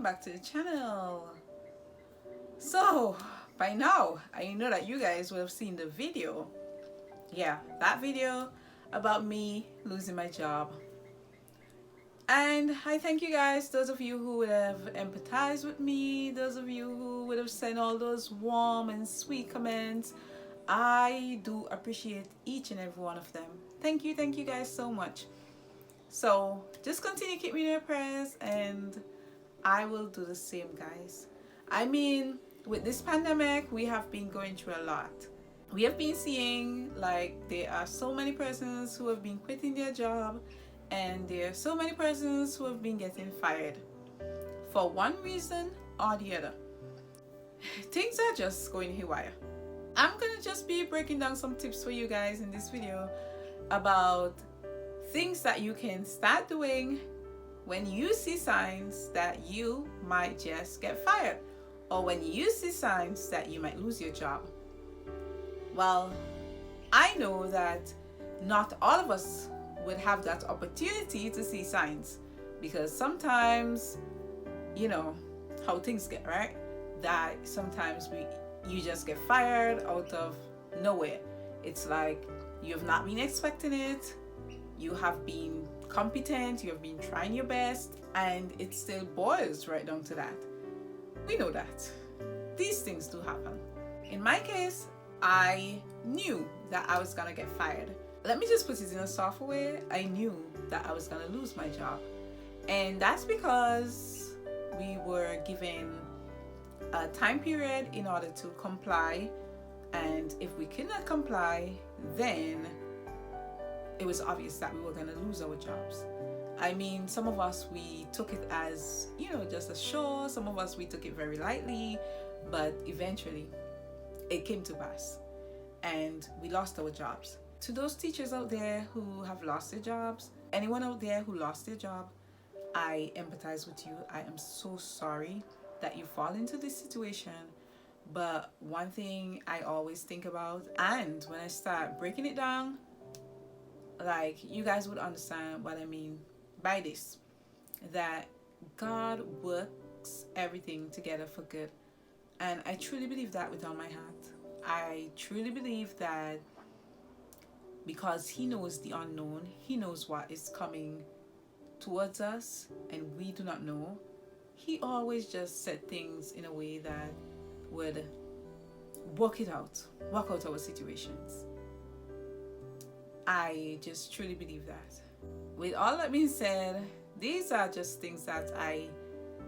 welcome back to the channel. So by now I know that you guys would have seen the video. Yeah, that video about me losing my job. And I thank you guys, those of you who would have empathized with me, those of you who would have sent all those warm and sweet comments. I do appreciate each and every one of them. Thank you guys so much. So just continue to keep me in your prayers, and I will do the same, guys. I mean, with this pandemic, we have been going through a lot. We have been seeing like there are so many persons who have been quitting their job, and there are so many persons who have been getting fired for one reason or the other. Things are just going haywire. I'm gonna just be breaking down some tips for you guys in this video about things that you can start doing when you see signs that you might just get fired, or when you see signs that you might lose your job. Well, I know that not all of us would have that opportunity to see signs, because sometimes, you know how things get, right? That sometimes you just get fired out of nowhere. It's like you have not been expecting it. You have been competent, you have been trying your best, and it still boils right down to that. We know that these things do happen. In my case, I knew that I was gonna get fired. Let me just put it in a soft way. I knew that I was gonna lose my job, and that's because we were given a time period in order to comply, and if we could not comply, then it was obvious that we were going to lose our jobs. I mean, some of us, we took it as, just a show. Some of us, we took it very lightly, but eventually it came to pass and we lost our jobs. To those teachers out there who have lost their jobs, anyone out there who lost their job, I empathize with you. I am so sorry that you fall into this situation. But one thing I always think about, and when I start breaking it down, like, you guys would understand what I mean by this, that God works everything together for good. And I truly believe that with all my heart. I truly believe that because He knows the unknown, He knows what is coming towards us and we do not know, He always just set things in a way that would work out our situations. I just truly believe that. With all that being said, these are just things that I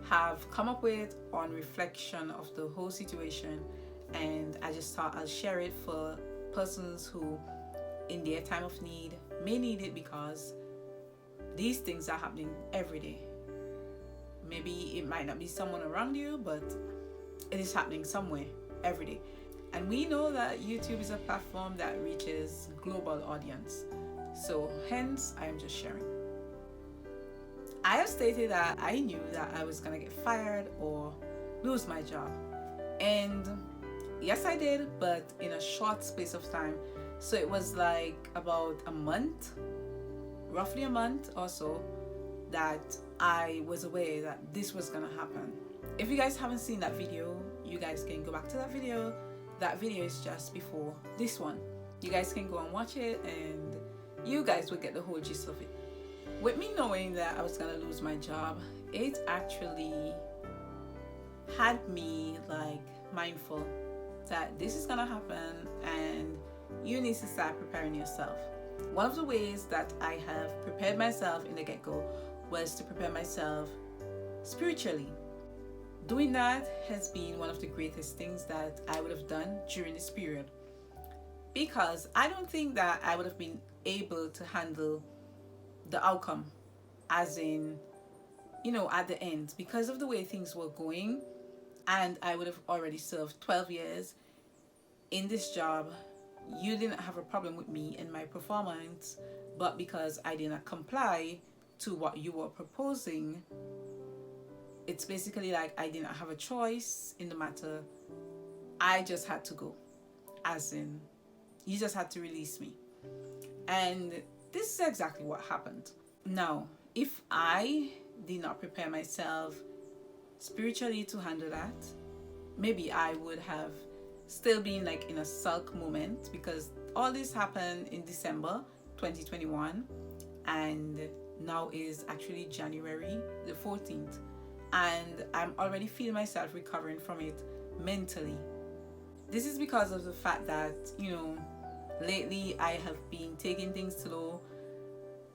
have come up with on reflection of the whole situation, and I just thought I'll share it for persons who in their time of need may need it, because these things are happening every day. Maybe it might not be someone around you, but it is happening somewhere every day. And we know that YouTube is a platform that reaches global audience. So hence, I am just sharing. I have stated that I knew that I was going to get fired or lose my job. And yes, I did, but in a short space of time. So it was like about a month, roughly a month or so, that I was aware that this was going to happen. If you guys haven't seen that video, you guys can go back to that video. That video is just before this one. You guys can go and watch it, and you guys will get the whole gist of it. With me knowing that I was gonna lose my job, it actually had me like mindful that this is gonna happen and you need to start preparing yourself. One of the ways that I have prepared myself in the get-go was to prepare myself spiritually. Doing that has been one of the greatest things that I would have done during this period, because I don't think that I would have been able to handle the outcome, as in, at the end, because of the way things were going. And I would have already served 12 years in this job. You didn't have a problem with me and my performance, but because I did not comply to what you were proposing, it's basically like I didn't have a choice in the matter. I just had to go. As in, you just had to release me. And this is exactly what happened. Now, if I did not prepare myself spiritually to handle that. Maybe I would have still been like in a sulk moment, because all this happened in December 2021, and now is actually January the 14th, and I'm already feeling myself recovering from it mentally. This is because of the fact that, lately I have been taking things slow.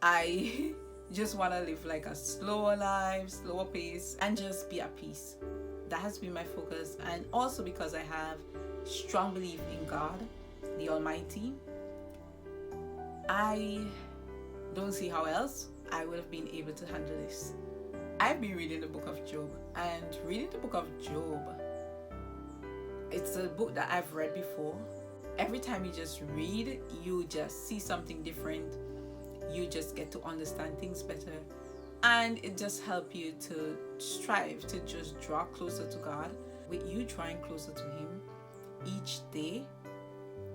I just want to live like a slower life, slower pace, and just be at peace. That has been my focus. And also because I have strong belief in God, the Almighty, I don't see how else I would have been able to handle this. I've been reading the book of Job, and reading the book of Job, it's a book that I've read before. Every time you just read, you just see something different. You just get to understand things better, and it just helps you to strive to just draw closer to God. With you drawing closer to Him each day,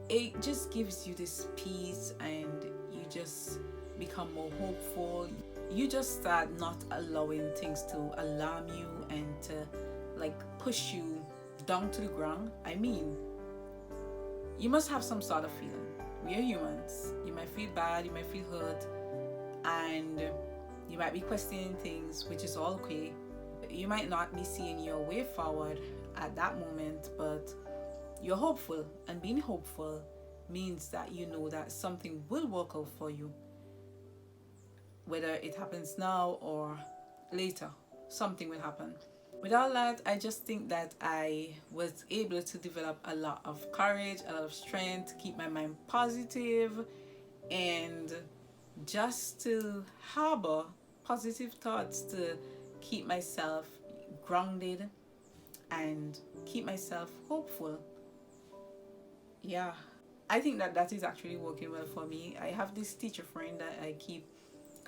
it just gives you this peace, and you just become more hopeful. You just start not allowing things to alarm you and to like push you down to the ground. I mean, you must have some sort of feeling. We are humans. You might feel bad, you might feel hurt, and you might be questioning things, which is all okay. You might not be seeing your way forward at that moment, but you're hopeful, and being hopeful means that you know that something will work out for you. Whether it happens now or later, something will happen. With all that, I just think that I was able to develop a lot of courage, a lot of strength to keep my mind positive, and just to harbor positive thoughts to keep myself grounded and keep myself hopeful. Yeah, I think that is actually working well for me. I have this teacher friend that I keep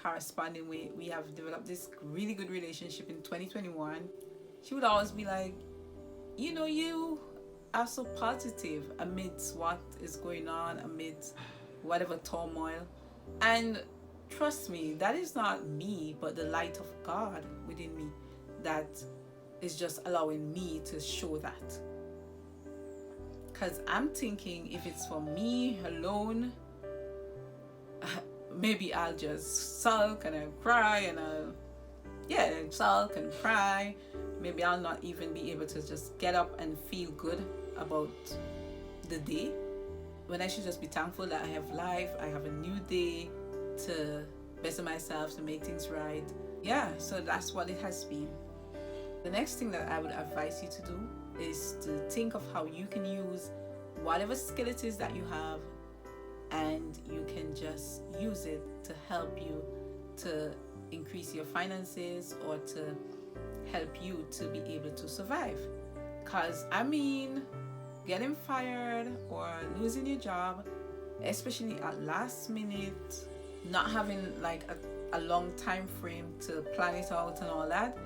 corresponding with. We have developed this really good relationship in 2021. She would always be like, you are so positive amidst what is going on, amidst whatever turmoil. And trust me, that is not me, but the light of God within me that is just allowing me to show that. Because I'm thinking, if it's for me alone, maybe I'll just sulk and I'll cry and sulk and cry. Maybe I'll not even be able to just get up and feel good about the day, when I should just be thankful that I have life, I have a new day to better myself, to make things right. Yeah, so that's what it has been. The next thing that I would advise you to do is to think of how you can use whatever skill it is that you have, and you can just use it to help you to increase your finances or to help you to be able to survive. Because getting fired or losing your job, especially at last minute, not having like a long time frame to plan it out and all that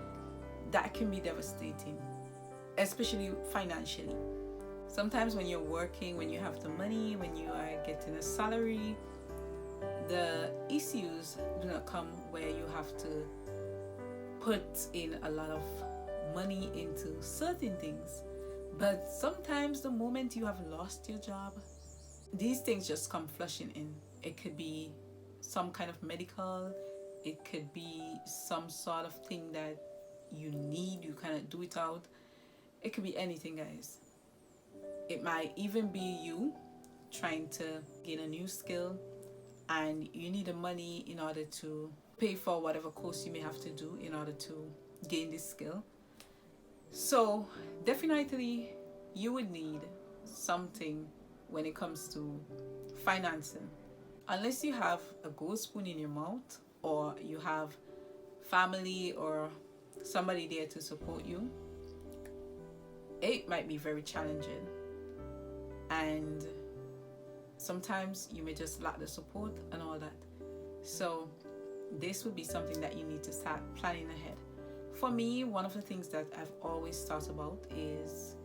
can be devastating, especially financially. Sometimes when you're working, when you have the money, when you are getting a salary, the issues do not come where you have to put in a lot of money into certain things. But sometimes the moment you have lost your job, these things just come flushing in. It could be some kind of medical, it could be some sort of thing that you need, you cannot do it out. It could be anything, guys. It might even be you trying to gain a new skill, and you need the money in order to pay for whatever course you may have to do in order to gain this skill. So definitely you would need something when it comes to financing. Unless you have a gold spoon in your mouth, or you have family or somebody there to support you, it might be very challenging. And sometimes you may just lack the support and all that. So this would be something that you need to start planning ahead. For me, one of the things that I've always thought about is,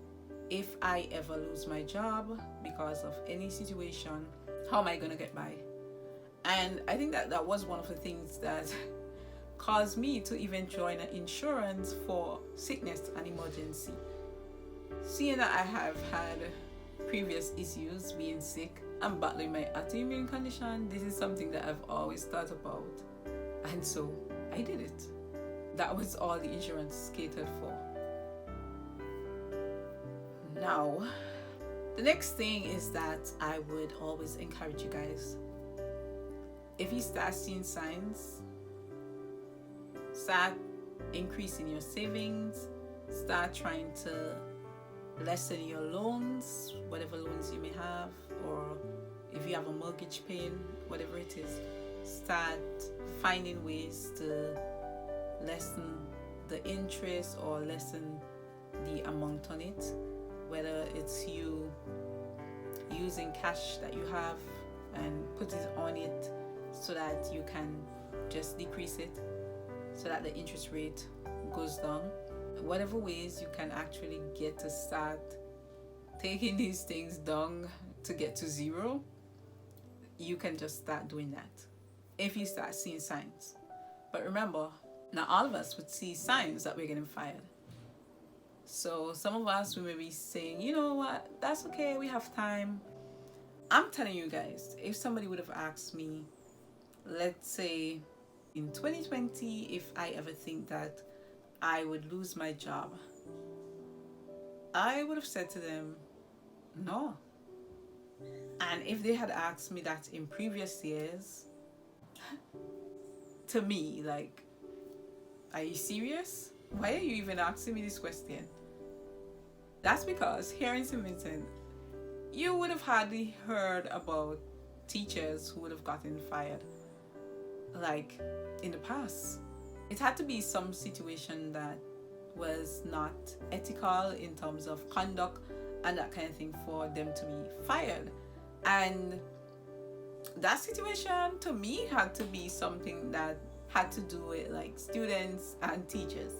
if I ever lose my job because of any situation, how am I going to get by? And I think that was one of the things that caused me to even join an insurance for sickness and emergency. Seeing that I have had previous issues being sick and battling my autoimmune condition, this is something that I've always thought about. And so I did it. That was all the insurance catered for. Now, the next thing is that I would always encourage you guys, if you start seeing signs, start increasing your savings, start trying to lessen your loans, whatever loans you may have, or if you have a mortgage paying, whatever it is, start finding ways to lessen the interest or lessen the amount on it, whether it's you using cash that you have and put it on it so that you can just decrease it so that the interest rate goes down. Whatever ways you can actually get to start taking these things down to get to zero, you can just start doing that if you start seeing signs. But remember, not all of us would see signs that we're getting fired. So some of us, we may be saying, you know what, that's okay, we have time. I'm telling you guys, if somebody would have asked me, let's say in 2020, if I ever think that I would lose my job, I would have said to them, no. And if they had asked me that in previous years, to me, like, are you serious? Why are you even asking me this question? That's because here in Symington, you would have hardly heard about teachers who would have gotten fired, like, in the past. It had to be some situation that was not ethical in terms of conduct and that kind of thing for them to be fired. And that situation to me had to be something that had to do with like students and teachers,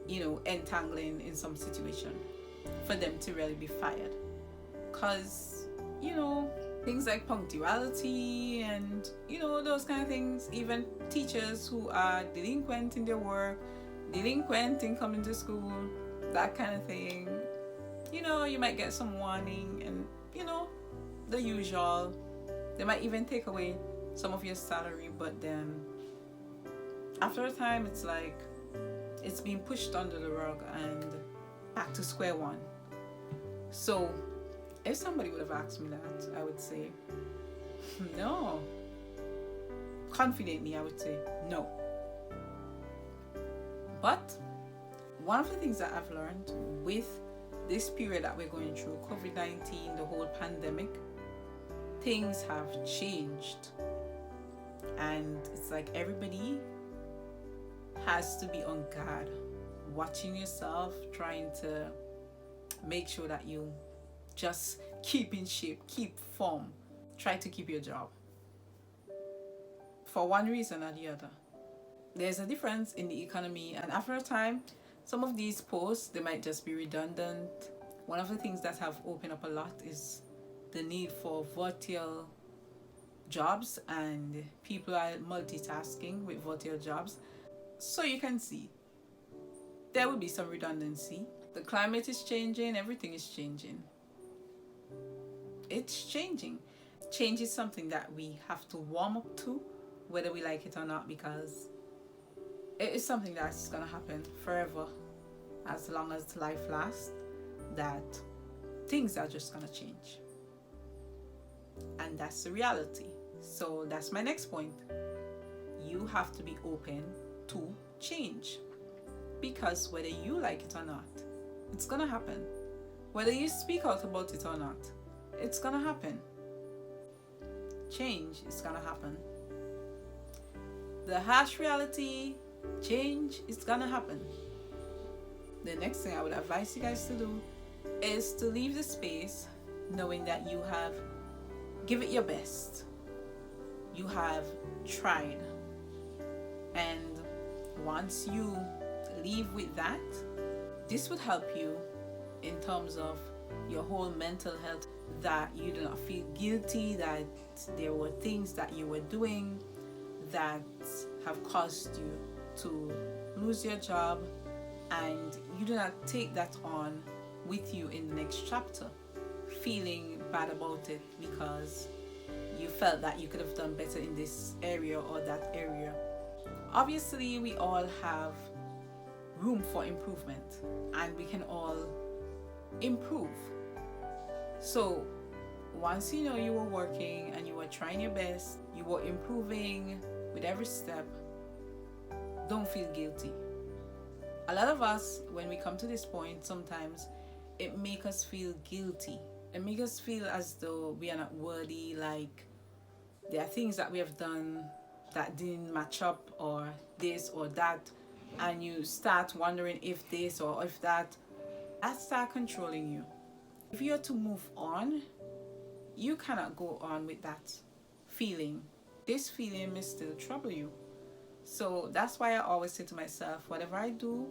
you know, entangling in some situation for them to really be fired. Because, you know, things like punctuality and, you know, those kind of things, even teachers who are delinquent in their work, delinquent in coming to school, that kind of thing, you know, you might get some warning and, you know, the usual. They might even take away some of your salary, but then after a time, it's like it's being pushed under the rug and back to square one. So if somebody would have asked me that, I would say no. Confidently, I would say no. But one of the things that I've learned with this period that we're going through, COVID-19, the whole pandemic, things have changed. And it's like everybody has to be on guard, watching yourself, trying to make sure that you just keep in shape, keep form, try to keep your job. For one reason or the other. There's a difference in the economy, and after a time, some of these posts, they might just be redundant. One of the things that have opened up a lot is the need for virtual jobs, and people are multitasking with virtual jobs. So you can see there will be some redundancy. The climate is changing, everything is changing. It's changing. Change is something that we have to warm up to, whether we like it or not, because it is something that's going to happen forever. As long as life lasts, that things are just going to change. And that's the reality. So that's my next point. You have to be open to change, because whether you like it or not, it's going to happen. Whether you speak out about it or not, it's going to happen. Change is going to happen. The harsh reality, change is going to happen. The next thing I would advise you guys to do is to leave the space knowing that you have give it your best. You have tried. And once you leave with that, this would help you in terms of your whole mental health, that you do not feel guilty that there were things that you were doing that have caused you to lose your job, and you do not take that on with you in the next chapter, feeling bad about it because you felt that you could have done better in this area or that area. Obviously, we all have room for improvement and we can all improve. So once you know you were working and you were trying your best, you were improving with every step, don't feel guilty. A lot of us, when we come to this point, sometimes it makes us feel guilty. It makes us feel as though we are not worthy, like there are things that we have done that didn't match up, or this or that, and you start wondering if this or if that start controlling you. If you're to move on, you cannot go on with that feeling. This feeling may still trouble you. So that's why I always say to myself, whatever I do,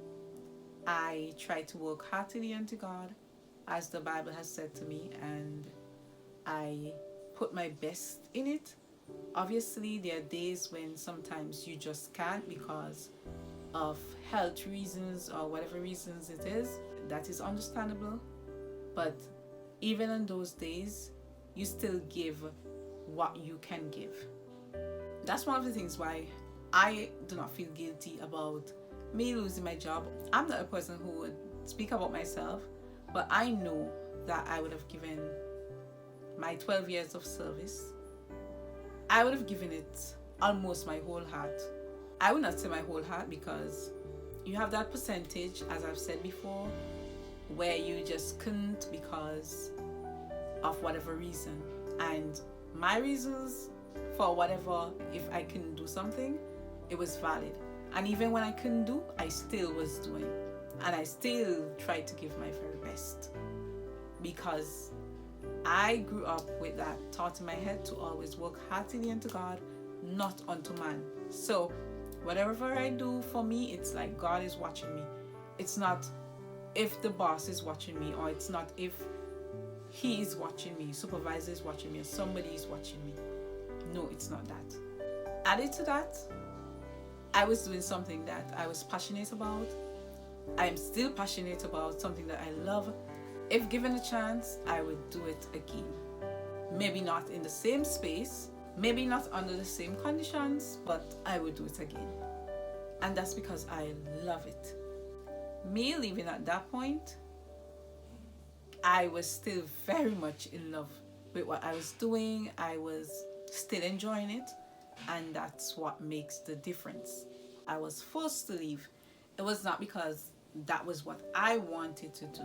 I try to work heartily unto God, as the Bible has said to me, and I put my best in it. Obviously, there are days when sometimes you just can't because of health reasons or whatever reasons it is. That is understandable. But even on those days, you still give what you can give. That's one of the things why I do not feel guilty about me losing my job. I'm not a person who would speak about myself, but I know that I would have given my 12 years of service. I would have given it almost my whole heart. I would not say my whole heart, because you have that percentage, as I've said before, where you just couldn't because of whatever reason. And my reasons for whatever, if I couldn't do something, it was valid. And even when I couldn't do, I still was doing. And I still tried to give my very best. Because I grew up with that thought in my head to always work heartily unto God, not unto man. So whatever I do, for me, it's like God is watching me. It's not if the boss is watching me, or it's not if he is watching me, supervisor is watching me, or somebody is watching me. No, it's not that. Added to that, I was doing something that I was passionate about. I am still passionate about something that I love. If given a chance, I would do it again. Maybe not in the same space, maybe not under the same conditions, but I would do it again. And that's because I love it. Me leaving at that point, I was still very much in love with what I was doing. I was still enjoying it, and that's what makes the difference. I was forced to leave. It was not because that was what I wanted to do.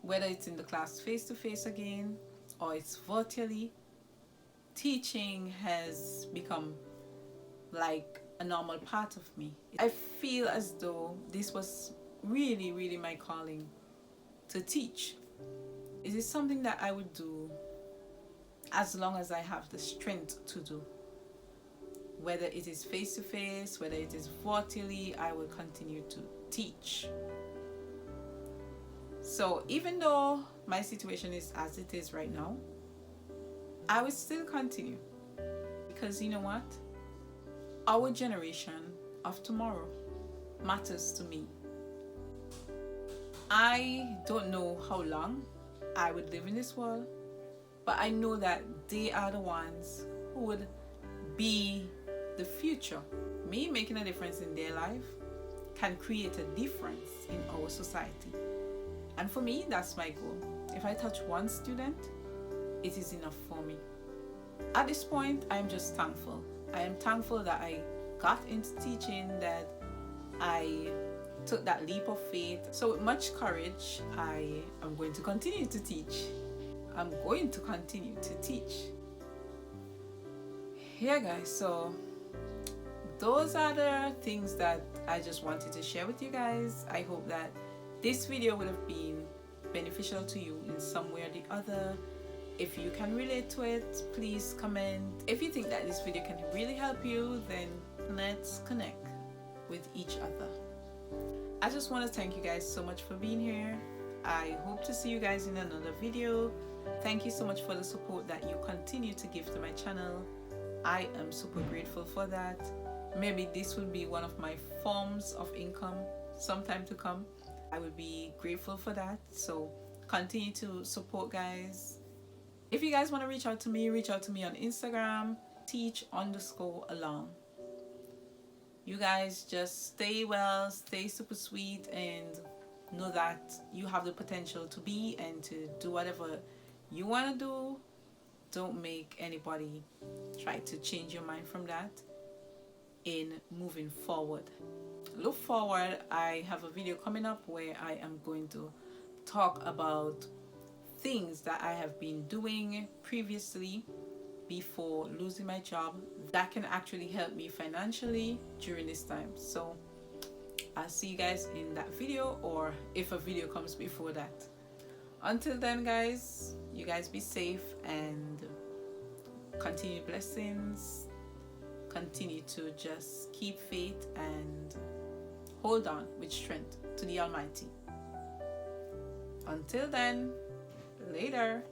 Whether it's in the class face-to-face again, or it's virtually, teaching has become like a normal part of me. I feel as though this was really, really my calling, to teach. It is something that I would do as long as I have the strength to do. Whether it is face-to-face, whether it is virtually, I will continue to teach. So even though my situation is as it is right now, I will still continue. Because you know what? Our generation of tomorrow matters to me. I don't know how long I would live in this world, but I know that they are the ones who would be the future. Me making a difference in their life can create a difference in our society. And for me, that's my goal. If I touch one student, it is enough for me. At this point, I'm just thankful. I am thankful that I got into teaching, that I took that leap of faith. So with much courage, I am going to continue to teach. I'm going to continue to teach. Yeah, guys, so those are the things that I just wanted to share with you guys. I hope that this video would have been beneficial to you in some way or the other. If you can relate to it, please comment. If you think that this video can really help you, then let's connect with each other. I just want to thank you guys so much for being here. I hope to see you guys in another video. Thank you so much for the support that you continue to give to my channel. I am super grateful for that. maybe this will be one of my forms of income sometime to come. I would be grateful for that. So continue to support, guys. If you guys want to reach out to me on Instagram, teach_along. You guys just stay well, stay super sweet, and know that you have the potential to be and to do whatever you want to do. Don't make anybody try to change your mind from that in moving forward. Look forward, I have a video coming up where I am going to talk about things that I have been doing previously before losing my job that can actually help me financially during this time. So I'll see you guys in that video, or if a video comes before that. Until then, guys, you guys be safe and continue blessings. Continue to just keep faith and hold on with strength to the Almighty. Until then, later.